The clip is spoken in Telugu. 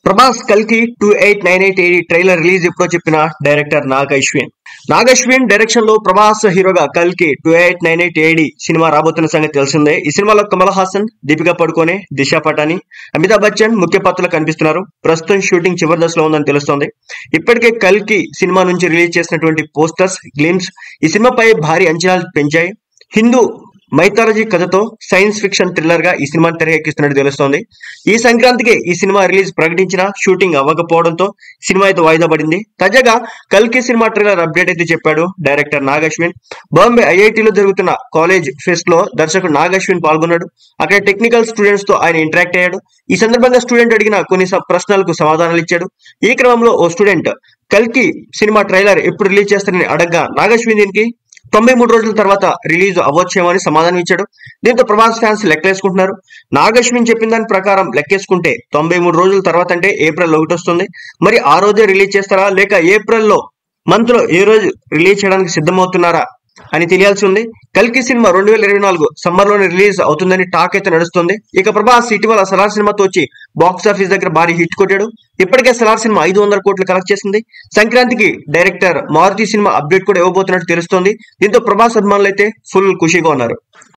ప్రభాస్ కల్కి 2898 ట్రైలర్ రిలీజ్ ఎప్పుడో చెప్పిన డైరెక్టర్ నాగ్ అశ్విన్ డైరెక్షన్ లో ప్రభాస్ హీరోగా కల్కి 2898 సినిమా రాబోతున్న సంగతి తెలిసిందే. ఈ సినిమాలో కమల్ హాసన్, దీపికా పడుకోనే, దిశా పటాని, అమితాబ్ బచ్చన్ ముఖ్య పాత్రలు కనిపిస్తున్నారు. ప్రస్తుతం షూటింగ్ చివరి దశలో ఉందని తెలుస్తోంది. ఇప్పటికే కల్కి సినిమా నుంచి రిలీజ్ చేసినటువంటి పోస్టర్స్, గ్లిమ్స్ ఈ సినిమాపై భారీ అంచనాలు పెంచాయి. హిందూ మైథాలజీ కథతో సైన్స్ ఫిక్షన్ థ్రిల్లర్ గా ఈ సినిమాని తెరకెక్కిస్తున్నట్టు తెలుస్తోంది. ఈ సంక్రాంతికి ఈ సినిమా రిలీజ్ ప్రకటించినా షూటింగ్ అవ్వకపోవడంతో సినిమా అయితే వాయిదా పడింది. తాజాగా కల్కి సినిమా ట్రైలర్ అప్డేట్ అయితే చెప్పాడు డైరెక్టర్ నాగ్ అశ్విన్. బాంబే ఐఐటిలో జరుగుతున్న కాలేజ్ ఫెస్ట్ లో దర్శకుడు నాగ్ అశ్విన్ పాల్గొన్నాడు. అక్కడ టెక్నికల్ స్టూడెంట్స్ తో ఆయన ఇంటరాక్ట్ అయ్యాడు. ఈ సందర్భంగా స్టూడెంట్ అడిగిన కొన్ని ప్రశ్నలకు సమాధానాలు ఇచ్చాడు. ఈ క్రమంలో ఓ స్టూడెంట్ కల్కి సినిమా ట్రైలర్ ఎప్పుడు రిలీజ్ చేస్తారని అడగ్గా నాగ్ అశ్విన్ దీనికి 93 రోజుల తర్వాత రిలీజ్ అవ్వచ్చేమో అని సమాధానం ఇచ్చాడు. దీంతో ప్రభాస్ ఫ్యాన్స్ లెక్కలేసుకుంటున్నారు. నాగ్ అశ్విన్ చెప్పిన దాని ప్రకారం లెక్కేసుకుంటే 93 రోజుల తర్వాత అంటే ఏప్రిల్ 1 వస్తుంది. మరి ఆ రోజే రిలీజ్ చేస్తారా లేక ఏప్రిల్లో మంత్ లో ఏ రోజు రిలీజ్ చేయడానికి సిద్ధమవుతున్నారా అని తెలియాల్సి ఉంది. కల్కి సినిమా 2024 సమ్మర్ లోనే రిలీజ్ అవుతుందని టాక్ అయితే నడుస్తుంది. ఇక ప్రభాస్ ఇటీవల సలార్ సినిమాతో వచ్చి బాక్స్ ఆఫీస్ దగ్గర భారీ హిట్ కొట్టాడు. ఇప్పటికే సలార్ సినిమా 500 కోట్లు కలెక్ట్ చేసింది. సంక్రాంతికి డైరెక్టర్ మారుతి సినిమా అప్డేట్ కూడా ఇవ్వబోతున్నట్టు తెలుస్తోంది. దీంతో ప్రభాస్ అభిమానులు అయితే ఫుల్ ఖుషీగా ఉన్నారు.